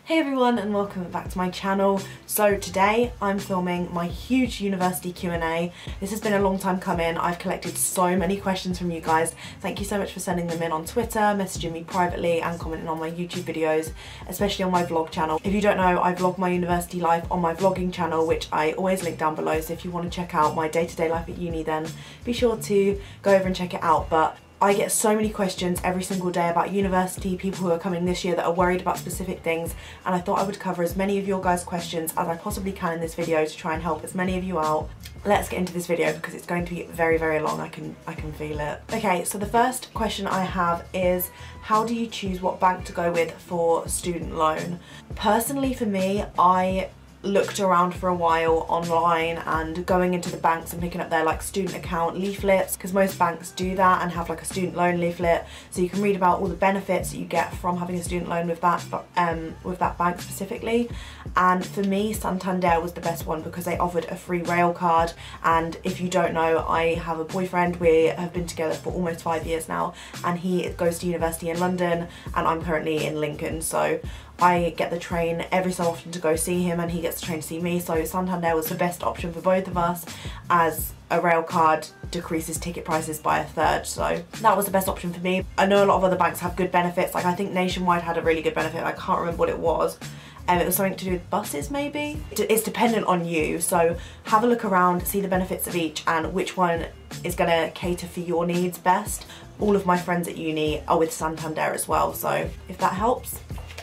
Hey everyone and welcome back to my channel. So today I'm filming my huge university Q&A. This has been a long time coming. I've collected so many questions from you guys. Thank you so much for sending them in on Twitter, messaging me privately and commenting on my YouTube videos, especially on my vlog channel. If you don't know, I vlog my university life on my vlogging channel, which I always link down below, so if you want to check out my day-to-day life at uni then be sure to go over and check it out. But I get so many questions every single day about university, people who are coming this year that are worried about specific things, and I thought I would cover as many of your guys' questions as I possibly can in this video to try and help as many of you out. Let's get into this video because it's going to be very, very long. I can feel it. Okay, so the first question I have is, how do you choose what bank to go with for student loan? Personally, for me, I looked around for a while online and going into the banks and picking up their like student account leaflets, because most banks do that and have like a student loan leaflet, so you can read about all the benefits that you get from having a student loan with that bank specifically. And for me, Santander was the best one because they offered a free rail card. And if you don't know, I have a boyfriend. We have been together for almost 5 years now, and he goes to university in London and I'm currently in Lincoln, so I get the train every so often to go see him and he gets the train to see me, so Santander was the best option for both of us, as a rail card decreases ticket prices by 1/3, so that was the best option for me. I know a lot of other banks have good benefits, like I think Nationwide had a really good benefit, I can't remember what it was. It was something to do with buses maybe? It's dependent on you, so have a look around, see the benefits of each and which one is going to cater for your needs best. All of my friends at uni are with Santander as well, so if that helps,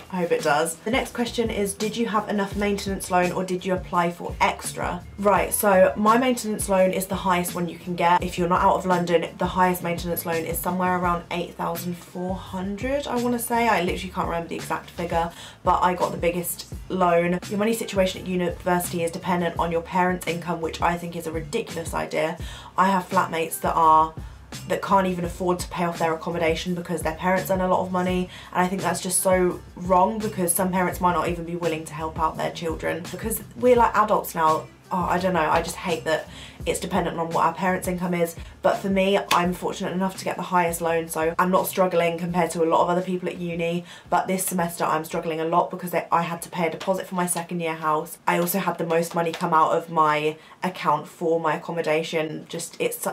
I hope it does. The next question is, did you have enough maintenance loan or did you apply for extra? Right, so my maintenance loan is the highest one you can get. If you're not out of London, the highest maintenance loan is somewhere around 8,400, I want to say. I literally can't remember the exact figure, but I got the biggest loan. Your money situation at university is dependent on your parents' income, which I think is a ridiculous idea. I have flatmates that can't even afford to pay off their accommodation because their parents earn a lot of money, and I think that's just so wrong because some parents might not even be willing to help out their children because we're like adults now. Oh, I don't know, I just hate that it's dependent on what our parents' income is. But for me, I'm fortunate enough to get the highest loan, so I'm not struggling compared to a lot of other people at uni. But this semester I'm struggling a lot because I had to pay a deposit for my second year house. I also had the most money come out of my account for my accommodation.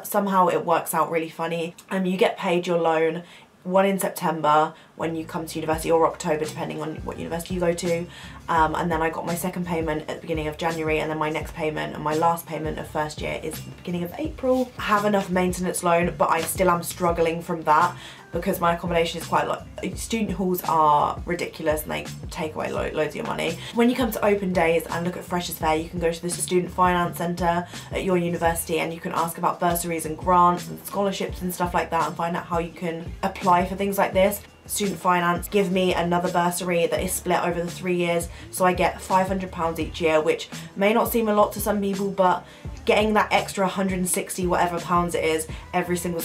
Somehow it works out really funny. You get paid your loan, one in September when you come to university, or October depending on what university you go to, and then I got my second payment at the beginning of January, and then my next payment and my last payment of first year is the beginning of April. I have enough maintenance loan, but I still am struggling from that because my accommodation is quite student halls are ridiculous and they take away loads of your money. When you come to open days and look at Freshers Fair, you can go to the Student Finance Centre at your university and you can ask about bursaries and grants and scholarships and stuff like that and find out how you can apply for things like this. Student Finance give me another bursary that is split over the 3 years, so I get £500 each year, which may not seem a lot to some people, but getting that extra 160 whatever pounds it is every single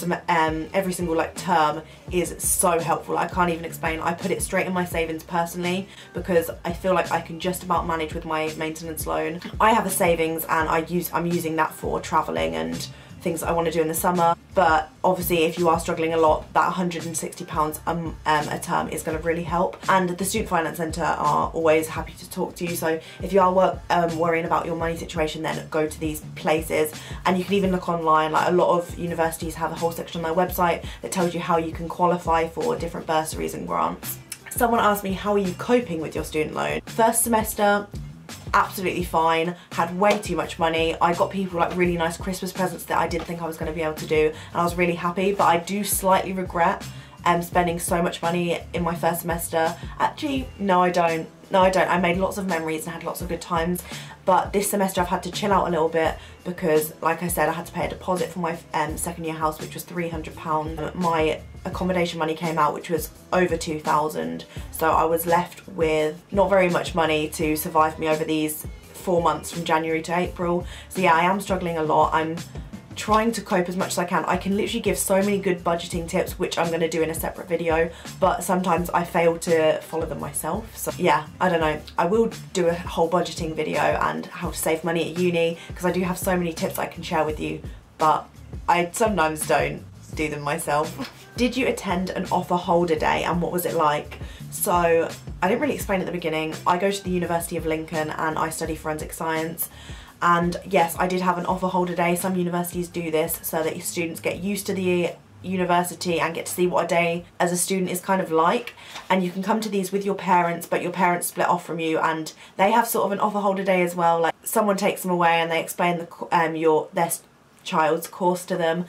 like term is so helpful. I can't even explain. I put it straight in my savings personally because I feel like I can just about manage with my maintenance loan. I have a savings and I'm using that for travelling and things that I want to do in the summer, but obviously if you are struggling a lot, that £160 a term is going to really help. And the Student Finance Centre are always happy to talk to you, so if you are worrying about your money situation, then go to these places. And you can even look online, like a lot of universities have a whole section on their website that tells you how you can qualify for different bursaries and grants. Someone asked me, how are you coping with your student loan? First semester, absolutely fine, had way too much money. I got people like really nice Christmas presents that I didn't think I was going to be able to do, and I was really happy, but I do slightly regret spending so much money in my first semester. Actually, no I don't. I made lots of memories and had lots of good times, but this semester I've had to chill out a little bit because, like I said, I had to pay a deposit for my second year house, which was £300. My accommodation money came out, which was over 2,000, so I was left with not very much money to survive me over these 4 months from January to April. So yeah, I am struggling a lot. I'm trying to cope as much as I can. I can literally give so many good budgeting tips, which I'm going to do in a separate video, but sometimes I fail to follow them myself. So yeah, I don't know. I will do a whole budgeting video and how to save money at uni, because I do have so many tips I can share with you, but I sometimes don't do them myself. Did you attend an offer holder day and what was it like? So I didn't really explain at the beginning. I go to the University of Lincoln and I study forensic science. And yes, I did have an offer holder day. Some universities do this so that your students get used to the university and get to see what a day as a student is kind of like. And you can come to these with your parents, but your parents split off from you and they have sort of an offer holder day as well. Like someone takes them away and they explain their child's course to them,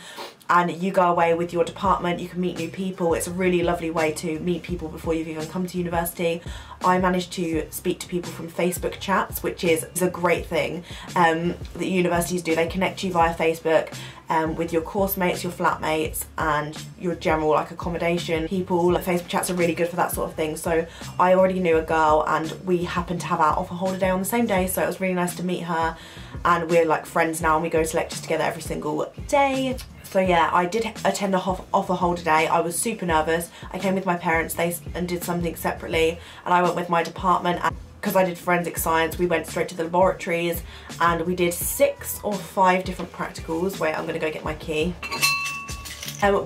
and you go away with your department. You can meet new people. It's a really lovely way to meet people before you've even come to university. I managed to speak to people from Facebook chats, which is a great thing that universities do. They connect you via Facebook with your course mates, your flatmates, and your general like accommodation people. Facebook chats are really good for that sort of thing. So I already knew a girl and we happened to have our offer holder day on the same day, so it was really nice to meet her, and we're like friends now and we go to lectures together every single day. So yeah, I did attend a offer holder day. I was super nervous. I came with my parents and did something separately, and I went with my department. Because I did forensic science, we went straight to the laboratories and we did 6 or 5 different practicals. Wait, I'm gonna go get my key.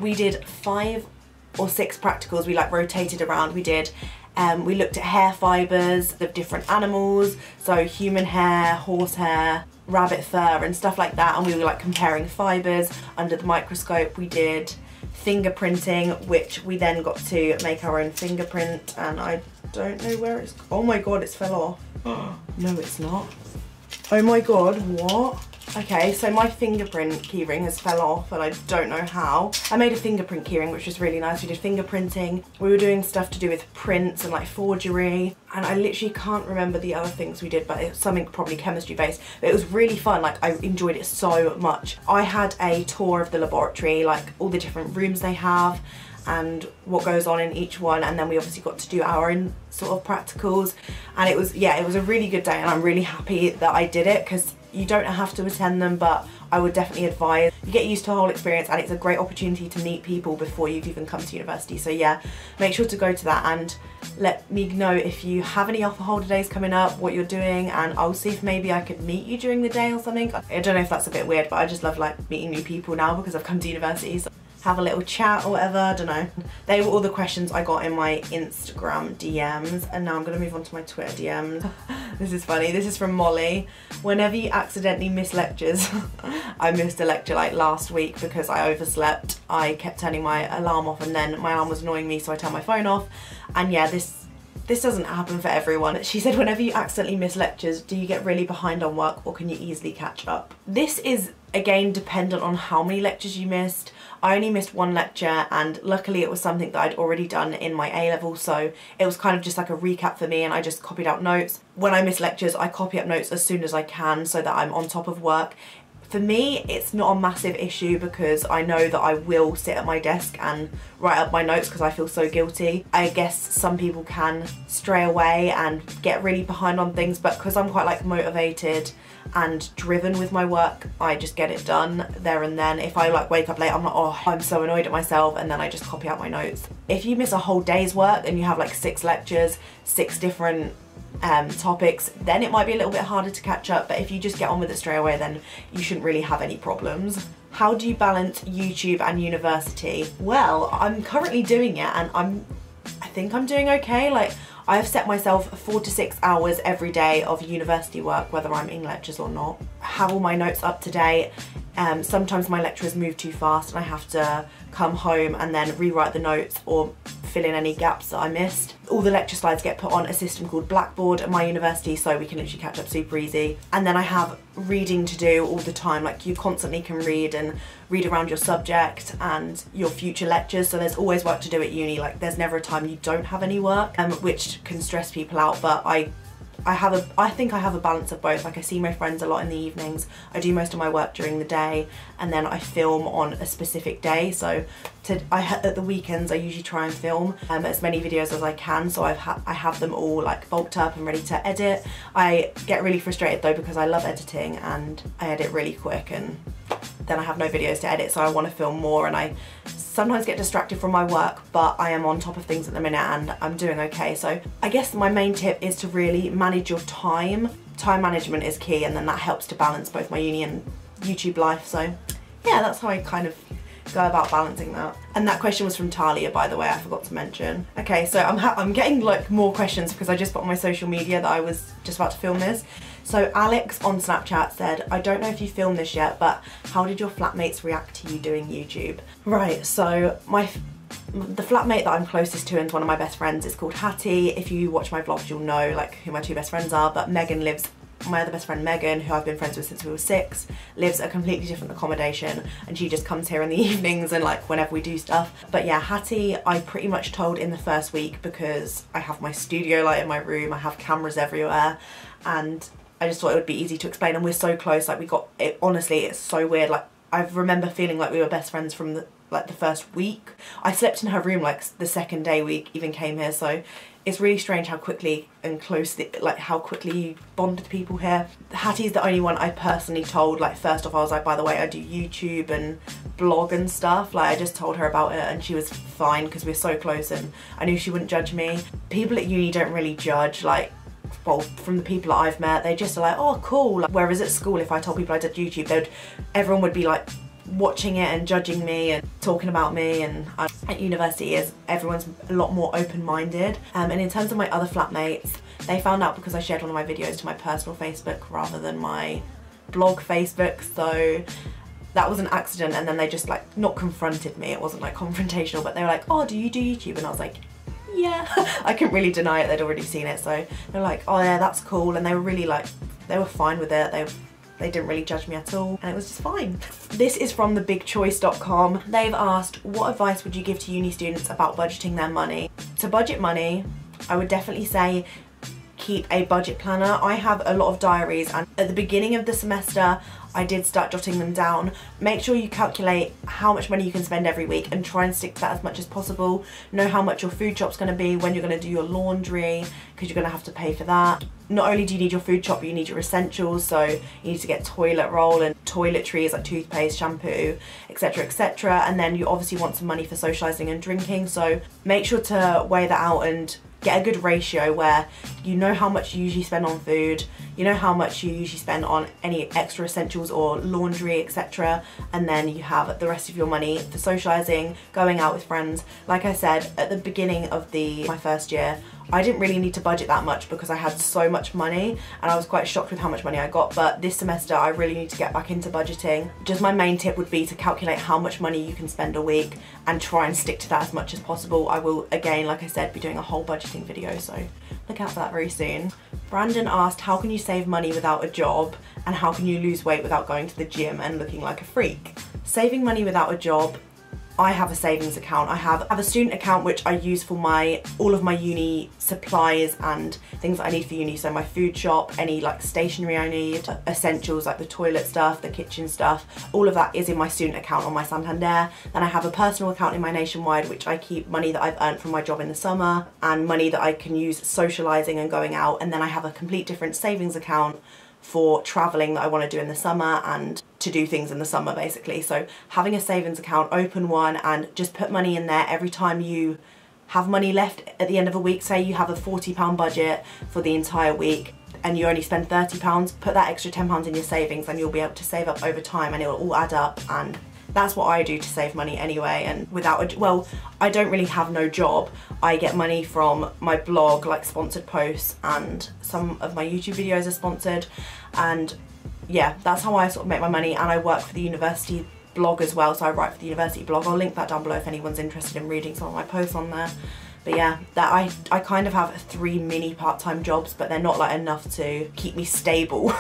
We did 5 or 6 practicals. We like rotated around. We looked at hair fibres of different animals, so human hair, horse hair, rabbit fur and stuff like that, and we were like comparing fibres under the microscope. We did fingerprinting, which we then got to make our own fingerprint, and I don't know where it's, oh my god, it's fell off. No, it's not. Oh my god, what? Okay, so my fingerprint keyring has fell off and I don't know how. I made a fingerprint keyring, which was really nice. We did fingerprinting. We were doing stuff to do with prints and like forgery. And I literally can't remember the other things we did, but it was something probably chemistry based. But it was really fun. Like I enjoyed it so much. I had a tour of the laboratory, like all the different rooms they have and what goes on in each one, and then we obviously got to do our own sort of practicals, and it was, yeah, it was a really good day, and I'm really happy that I did it, because you don't have to attend them, but I would definitely advise. You get used to the whole experience and it's a great opportunity to meet people before you've even come to university. So yeah, make sure to go to that and let me know if you have any offer holder days coming up, what you're doing, and I'll see if maybe I could meet you during the day or something. I don't know if that's a bit weird, but I just love like meeting new people now because I've come to university. So have a little chat or whatever, I don't know. They were all the questions I got in my Instagram DMs, and now I'm gonna move on to my Twitter DMs. This is funny, this is from Molly. Whenever you accidentally miss lectures, I missed a lecture like last week because I overslept. I kept turning my alarm off and then my alarm was annoying me, so I turned my phone off. And yeah, this doesn't happen for everyone. She said, whenever you accidentally miss lectures, do you get really behind on work or can you easily catch up? This is, again, dependent on how many lectures you missed. I only missed 1 lecture, and luckily it was something that I'd already done in my A-level, so it was kind of just like a recap for me, and I just copied out notes. When I miss lectures, I copy up notes as soon as I can so that I'm on top of work. For me, it's not a massive issue because I know that I will sit at my desk and write up my notes because I feel so guilty. I guess some people can stray away and get really behind on things, but because I'm quite like motivated and driven with my work, I just get it done there and then. If I like wake up late, I'm like, oh, I'm so annoyed at myself, and then I just copy out my notes. If you miss a whole day's work and you have like 6 lectures, 6 different topics, then it might be a little bit harder to catch up, but if you just get on with it straight away, then you shouldn't really have any problems. How do you balance YouTube and university? Well, I'm currently doing it and I think I'm doing okay. Like, I have set myself 4 to 6 hours every day of university work, whether I'm in lectures or not. I have all my notes up to date. Sometimes my lecturers move too fast and I have to come home and then rewrite the notes or fill in any gaps that I missed. All the lecture slides get put on a system called Blackboard at my university, so we can literally catch up super easy. And then I have reading to do all the time. Like, you constantly can read and read around your subject and your future lectures, so there's always work to do at uni. Like, there's never a time you don't have any work, which can stress people out, but I think I have a balance of both. Like, I see my friends a lot in the evenings, I do most of my work during the day, and then I film on a specific day. So at the weekends I usually try and film as many videos as I can, so I have them all like bulked up and ready to edit. I get really frustrated though because I love editing and I edit really quick, and then I have no videos to edit, so I want to film more, and I sometimes get distracted from my work, but I am on top of things at the minute and I'm doing okay. So I guess my main tip is to really manage your time. Time management is key, and then that helps to balance both my uni and YouTube life. So yeah, that's how I kind of go about balancing that? And that question was from Talia, by the way, I forgot to mention. Okay, so I'm getting like more questions because I just put on my social media that I was just about to film this. So Alex on Snapchat said, I don't know if you filmed this yet, but how did your flatmates react to you doing YouTube? Right, so the flatmate that I'm closest to and one of my best friends is called Hattie. If you watch my vlogs, you'll know like who my two best friends are, but my other best friend Megan, who I've been friends with since we were 6, lives a completely different accommodation, and she just comes here in the evenings and like whenever we do stuff. But yeah, Hattie I pretty much told in the first week because I have my studio light in my room, I have cameras everywhere, and I just thought it would be easy to explain, and we're so close, like we got it. Honestly, it's so weird, like I remember feeling like we were best friends from the first week. I slept in her room like the second day we even came here, so it's really strange how quickly and close, how quickly you bond with people here. Hattie's the only one I personally told. Like first off, I was like, by the way, I do YouTube and blog and stuff. Like I just told her about it and she was fine because we're so close and I knew she wouldn't judge me. People at uni don't really judge, like, well, from the people that I've met, they just are like, oh cool. Like, whereas at school, if I told people I did YouTube, everyone would be like watching it and judging me and talking about me, and at university everyone's a lot more open-minded. And in terms of my other flatmates, they found out because I shared one of my videos to my personal Facebook rather than my blog Facebook, so that was an accident. And then they just like not confronted me, it wasn't like confrontational, but they were like, oh, do you do YouTube? And I was like, yeah. I couldn't really deny it, they'd already seen it, so they're like, oh yeah, that's cool. And they were really like, they were fine with it. They didn't really judge me at all, and it was just fine. This is from thebigchoice.com. They've asked, what advice would you give to uni students about budgeting their money? To budget money, I would definitely say keep a budget planner. I have a lot of diaries, and at the beginning of the semester I did start jotting them down. Make sure you calculate how much money you can spend every week and try and stick to that as much as possible. Know how much your food shop's going to be, when you're going to do your laundry, because you're going to have to pay for that. Not only do you need your food shop, but you need your essentials, so you need to get toilet roll and toiletries like toothpaste, shampoo, etc, etc. And then you obviously want some money for socialising and drinking, so make sure to weigh that out and get a good ratio where you know how much you usually spend on food, you know how much you usually spend on any extra essentials or laundry, etc, and then you have the rest of your money for socialising, going out with friends. Like I said, at the beginning of my first year, I didn't really need to budget that much because I had so much money and I was quite shocked with how much money I got, but this semester I really need to get back into budgeting. Just my main tip would be to calculate how much money you can spend a week and try and stick to that as much as possible. I will, again, like I said, be doing a whole budgeting video, so look out for that very soon. Brandon asked, how can you save money without a job, and how can you lose weight without going to the gym and looking like a freak? Saving money without a job, I have a savings account. I have a student account which I use for all of my uni supplies and things that I need for uni. So my food shop, any like stationery I need, essentials like the toilet stuff, the kitchen stuff, all of that is in my student account on my Santander. Then I have a personal account in my Nationwide which I keep money that I've earned from my job in the summer and money that I can use socialising and going out. And then I have a complete different savings account for travelling that I want to do in the summer and to do things in the summer basically. So having a savings account, open one and just put money in there every time you have money left at the end of a week. Say you have a £40 budget for the entire week and you only spend £30, put that extra £10 in your savings and you'll be able to save up over time and it will all add up. And that's what I do to save money anyway. And well, I don't really have no job. I get money from my blog, like sponsored posts, and some of my YouTube videos are sponsored. And yeah, that's how I sort of make my money. And I work for the university blog as well, so I write for the university blog. I'll link that down below if anyone's interested in reading some of my posts on there. But yeah, I kind of have 3 mini part-time jobs, but they're not like enough to keep me stable.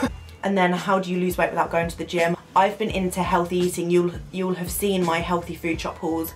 And then how do you lose weight without going to the gym? I've been into healthy eating. You'll have seen my healthy food shop hauls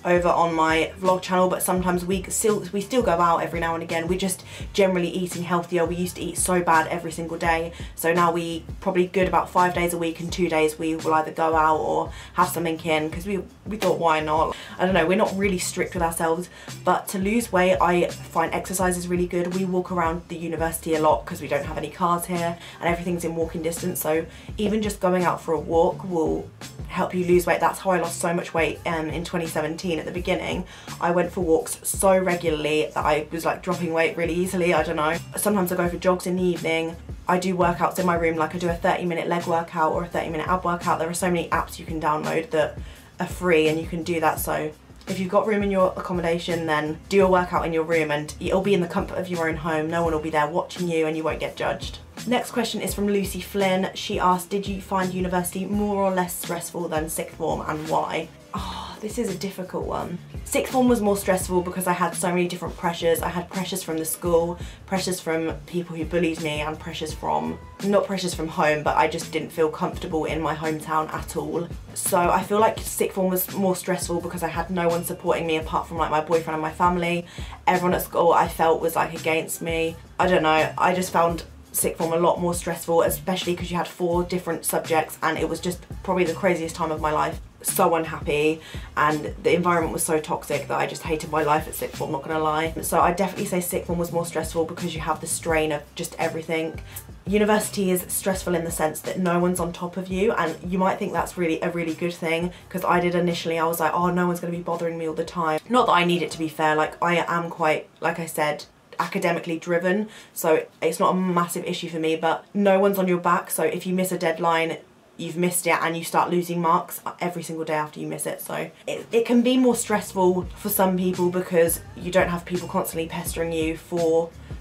over on my vlog channel, but sometimes we still go out every now and again. We're just generally eating healthier. We used to eat so bad every single day, so now we probably good about 5 days a week, and 2 days we will either go out or have something in, because we thought, why not? I don't know, we're not really strict with ourselves. But to lose weight, I find exercise is really good. We walk around the university a lot because we don't have any cars here and everything's in walking distance, so even just going out for a walk will help you lose weight. That's how I lost so much weight in 2017. At the beginning, I went for walks so regularly that I was like dropping weight really easily. I don't know. Sometimes I go for jogs in the evening. I do workouts in my room, like I do a 30-minute leg workout or a 30-minute ab workout. There are so many apps you can download that are free and you can do that. So if you've got room in your accommodation, then do your workout in your room and it'll be in the comfort of your own home. No one will be there watching you and you won't get judged. Next question is from Lucy Flynn. She asked, did you find university more or less stressful than sixth form and why? Oh, this is a difficult one. Sixth form was more stressful because I had so many different pressures. I had pressures from the school, pressures from people who bullied me, and pressures from, not pressures from home, but I just didn't feel comfortable in my hometown at all. So I feel like sixth form was more stressful because I had no one supporting me apart from like my boyfriend and my family. Everyone at school I felt was like against me. I don't know, I just found sixth form a lot more stressful, especially because you had 4 different subjects and it was just probably the craziest time of my life. So unhappy, and the environment was so toxic that I just hated my life at sixth form, not gonna lie. So I definitely say sixth form was more stressful because you have the strain of just everything. University is stressful in the sense that no one's on top of you, and you might think that's really a really good thing, because I did initially. I was like, oh, no one's gonna be bothering me all the time. Not that I need it, to be fair, like I am quite, like I said, academically driven, so it's not a massive issue for me, but no one's on your back. So if you miss a deadline, you've missed it and you start losing marks every single day after you miss it. So it can be more stressful for some people because you don't have people constantly pestering you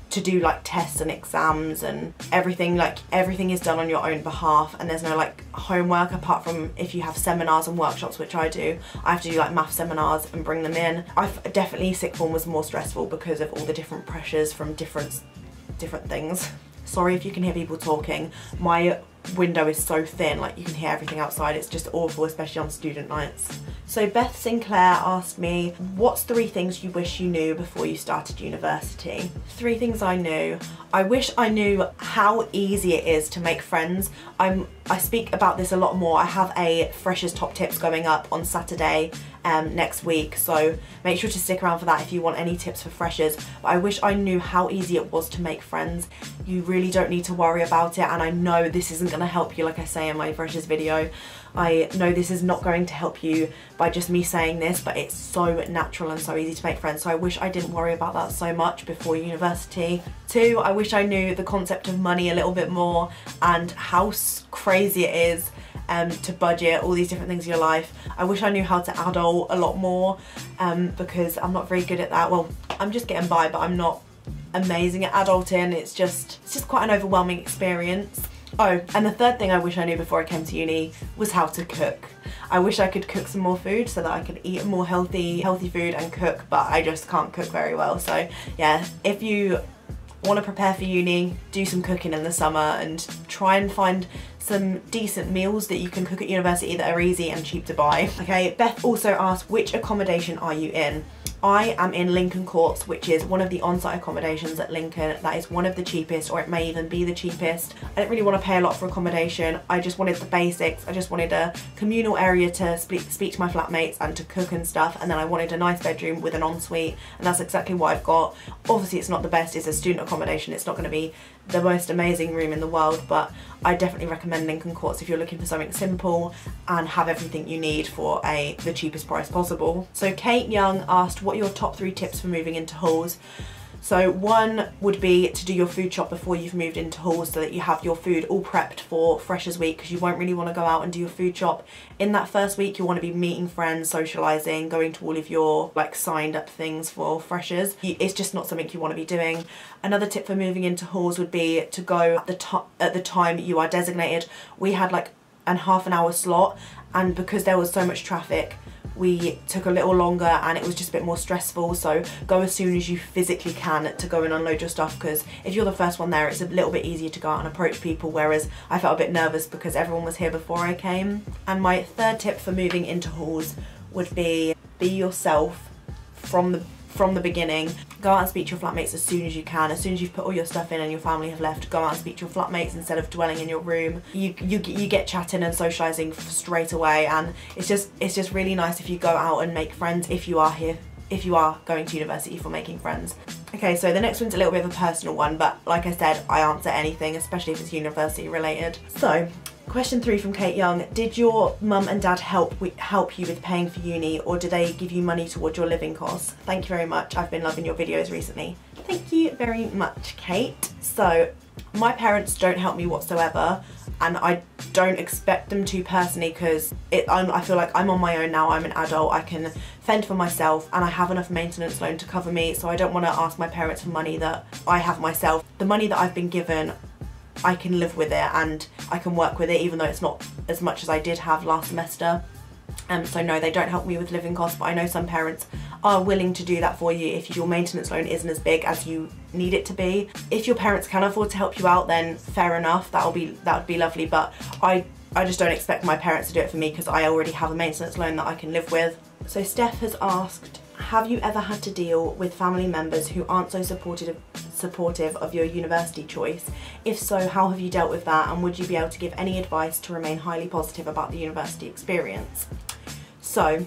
to do like tests and exams and everything. Like everything is done on your own behalf and there's no like homework apart from if you have seminars and workshops, which I do. I have to do like math seminars and bring them in. Definitely sixth form was more stressful because of all the different pressures from different things. Sorry if you can hear people talking. My window is so thin, like you can hear everything outside. It's just awful, especially on student nights. So Beth Sinclair asked me, what's 3 things you wish you knew before you started university? 3 things I knew. I wish I knew how easy it is to make friends. I speak about this a lot more. I have a Freshers Top Tips going up on Saturday next week, so make sure to stick around for that if you want any tips for freshers. But I wish I knew how easy it was to make friends. You really don't need to worry about it, and I know this isn't going to help you, like I say in my freshers video. I know this is not going to help you by just me saying this, but it's so natural and so easy to make friends. So I wish I didn't worry about that so much before university. 2, I wish I knew the concept of money a little bit more and how crazy it is to budget, all these different things in your life. I wish I knew how to adult a lot more because I'm not very good at that. Well, I'm just getting by, but I'm not amazing at adulting. It's just quite an overwhelming experience. Oh, and the 3rd thing I wish I knew before I came to uni was how to cook. I wish I could cook some more food so that I could eat more healthy food and cook, but I just can't cook very well. So yeah, if you want to prepare for uni, do some cooking in the summer and try and find some decent meals that you can cook at university that are easy and cheap to buy. Okay, Beth also asked, which accommodation are you in? I am in Lincoln Courts, which is one of the on-site accommodations at Lincoln. That is one of the cheapest, or it may even be the cheapest. I didn't really want to pay a lot for accommodation. I just wanted the basics. I just wanted a communal area to speak to my flatmates and to cook and stuff, and then I wanted a nice bedroom with an ensuite, and that's exactly what I've got. Obviously it's not the best, it's a student accommodation. It's not going to be the most amazing room in the world, but I definitely recommend Lincoln Courts if you're looking for something simple and have everything you need for the cheapest price possible. So Kate Young asked, what are your top 3 tips for moving into halls? So 1 would be to do your food shop before you've moved into halls so that you have your food all prepped for Freshers Week, because you won't really want to go out and do your food shop in that first week. You want to be meeting friends, socialising, going to all of your like signed up things for freshers. It's just not something you want to be doing. Another tip for moving into halls would be to go at the time you are designated. We had like a half an hour slot, and because there was so much traffic, we took a little longer and it was just a bit more stressful. So go as soon as you physically can to go and unload your stuff, because if you're the first one there, it's a little bit easier to go out and approach people, whereas I felt a bit nervous because everyone was here before I came. And my 3rd tip for moving into halls would be yourself from the beginning. Go out and speak to your flatmates as soon as you can. As soon as you've put all your stuff in and your family have left, go out and speak to your flatmates instead of dwelling in your room. You get chatting and socialising straight away, and it's just really nice if you go out and make friends if you are going to university for making friends. Okay, so the next one's a little bit of a personal one, but like I said, I answer anything, especially if it's university related. So question 3 from Kate Young, did your mum and dad help you with paying for uni, or do they give you money towards your living costs? Thank you very much, I've been loving your videos recently. Thank you very much, Kate. So my parents don't help me whatsoever, and I don't expect them to personally, because I feel like I'm on my own now. I'm an adult, I can fend for myself, and I have enough maintenance loan to cover me, so I don't want to ask my parents for money that I have myself. The money that I've been given, I can live with it and I can work with it, even though it's not as much as I did have last semester. So no, they don't help me with living costs, but I know some parents are willing to do that for you if your maintenance loan isn't as big as you need it to be. If your parents can afford to help you out, then fair enough, that would be lovely, but I just don't expect my parents to do it for me because I already have a maintenance loan that I can live with. So Steph has asked, have you ever had to deal with family members who aren't so supportive of your university choice? If so, how have you dealt with that, and would you be able to give any advice to remain highly positive about the university experience? So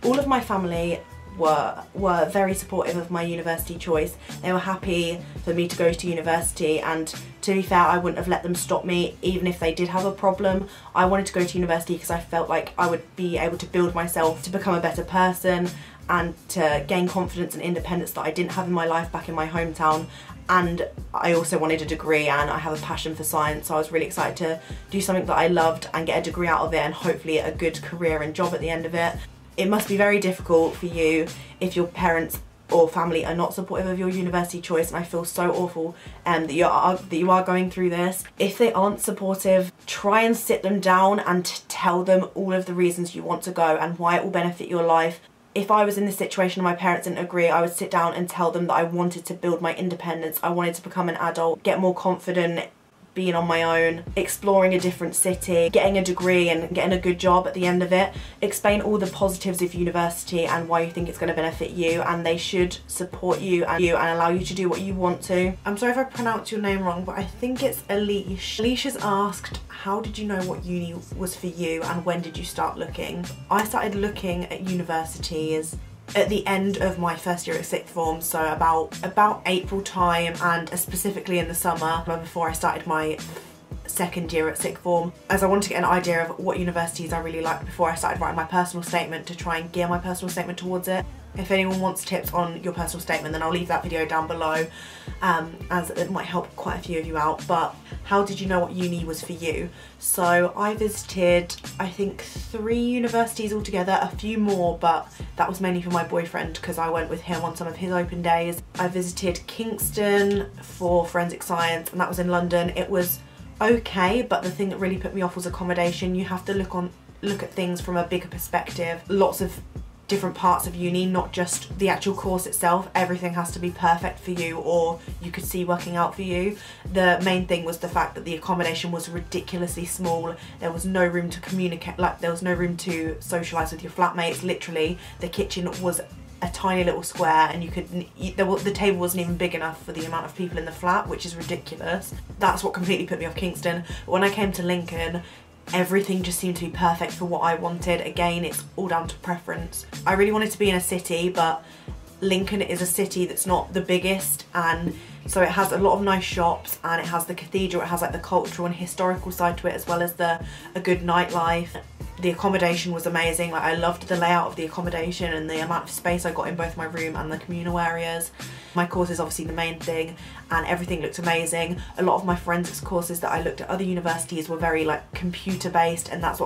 all of my family were very supportive of my university choice. They were happy for me to go to university, and to be fair, I wouldn't have let them stop me even if they did have a problem. I wanted to go to university because I felt like I would be able to build myself to become a better person and to gain confidence and independence that I didn't have in my life back in my hometown. And I also wanted a degree, and I have a passion for science, so I was really excited to do something that I loved and get a degree out of it, and hopefully a good career and job at the end of it. It must be very difficult for you if your parents or family are not supportive of your university choice, and I feel so awful that you are going through this. If they aren't supportive, try and sit them down and tell them all of the reasons you want to go and why it will benefit your life. If I was in this situation and my parents didn't agree, I would sit down and tell them that I wanted to build my independence, I wanted to become an adult, get more confident, being on my own, exploring a different city, getting a degree and getting a good job at the end of it. Explain all the positives of university and why you think it's going to benefit you, and they should support you and allow you to do what you want to. I'm sorry if I pronounced your name wrong, but I think it's Alish. Alish has asked, how did you know what uni was for you and when did you start looking? I started looking at universities at the end of my first year at sixth form, so about April time, and specifically in the summer before I started my second year at sixth form, as I wanted to get an idea of what universities I really liked before I started writing my personal statement, to try and gear my personal statement towards it. If anyone wants tips on your personal statement, then I'll leave that video down below, as it might help quite a few of you out. But how did you know what uni was for you? So I visited, I think, 3 universities altogether, a few more, but that was mainly for my boyfriend because I went with him on some of his open days. I visited Kingston for forensic science, and that was in London. It was okay, but the thing that really put me off was accommodation. You have to look at things from a bigger perspective. Lots of different parts of uni, not just the actual course itself. Everything has to be perfect for you, or you could see working out for you. The main thing was the fact that the accommodation was ridiculously small. There was no room to communicate, like there was no room to socialise with your flatmates. Literally, the kitchen was a tiny little square, and the table wasn't even big enough for the amount of people in the flat, which is ridiculous. That's what completely put me off Kingston. But when I came to Lincoln, everything just seemed to be perfect for what I wanted. Again, it's all down to preference. I really wanted to be in a city, but Lincoln is a city that's not the biggest, and so it has a lot of nice shops, and it has the cathedral, it has like the cultural and historical side to it, as well as a good nightlife. The accommodation was amazing. Like, I loved the layout of the accommodation and the amount of space I got in both my room and the communal areas. My course is obviously the main thing, and everything looked amazing. A lot of my forensics courses that I looked at other universities were very like computer based, and that's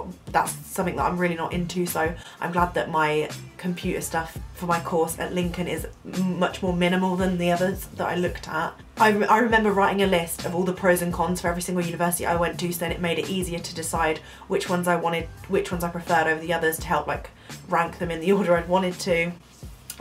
something that I'm really not into, so I'm glad that my computer stuff for my course at Lincoln is much more minimal than the others that I looked at. I remember writing a list of all the pros and cons for every single university I went to, so then it made it easier to decide which ones I preferred over the others, to help like rank them in the order I'd wanted to,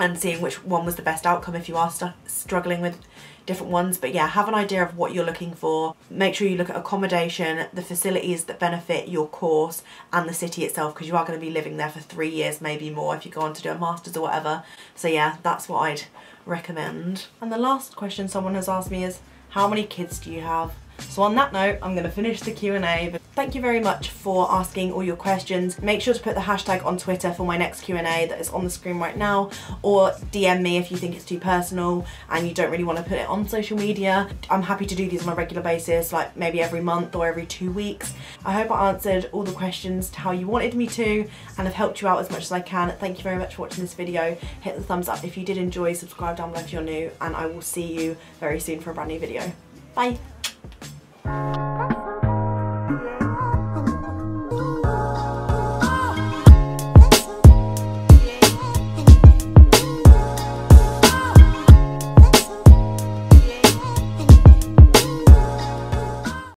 and seeing which one was the best outcome if you are struggling with different ones. But yeah, have an idea of what you're looking for. Make sure you look at accommodation, the facilities that benefit your course, and the city itself, because you are going to be living there for 3 years, maybe more if you go on to do a master's or whatever. So yeah, that's what I'd recommend. And the last question someone has asked me is, how many kids do you have? So on that note, I'm going to finish the Q&A, but thank you very much for asking all your questions. Make sure to put the hashtag on Twitter for my next Q&A that is on the screen right now, or DM me if you think it's too personal and you don't really want to put it on social media. I'm happy to do these on a regular basis, like maybe every month or every 2 weeks. I hope I answered all the questions to how you wanted me to, and have helped you out as much as I can. Thank you very much for watching this video. Hit the thumbs up if you did enjoy, subscribe down below if you're new, and I will see you very soon for a brand new video. Bye!